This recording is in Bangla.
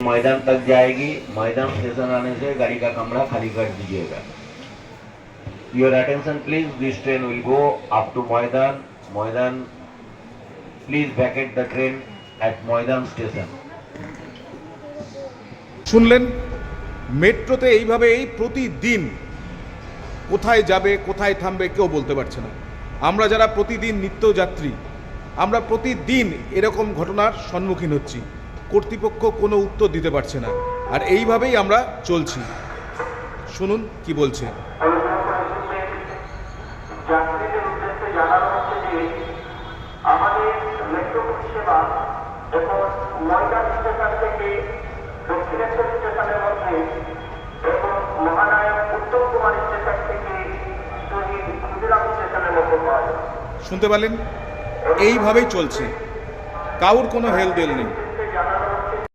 मैदान तक जाएगी। मैदान स्टेशन आने से गाड़ी का कमरा खाली कर दीजिएगा। Your attention please, this train will go up to Maidan. Maidan, please vacate the train at Maidan station. শুনলেন, মেট্রোতে এইভাবেই প্রতিদিন কোথায় যাবে কোথায় থামবে কেউ বলতে পারছে না। আমরা যারা প্রতিদিন নিত্যযাত্রী, আমরা প্রতিদিন এরকম ঘটনার সম্মুখীন হচ্ছি। কর্তৃপক্ষ কোনো উত্তর দিতে পারছে না, আর এইভাবেই আমরা চলছি। শুনুন কি বলছে। যাত্রীদের উদ্দেশ্যে জানানো হচ্ছে যে আমাদের মেট্রো পরিষেবা এখন ময়দান স্টেশন থেকে দক্ষিণেশ্বর স্টেশনের মধ্যে এবং মহানায়ক উত্তম কুমার স্টেশন থেকে শহীদ ক্ষুদিরাম স্টেশনের মধ্যে পাওয়া যায়। শুনতে পেলেন, এইভাবেই চলছে, কারোর কোনো হেলদোল নেই।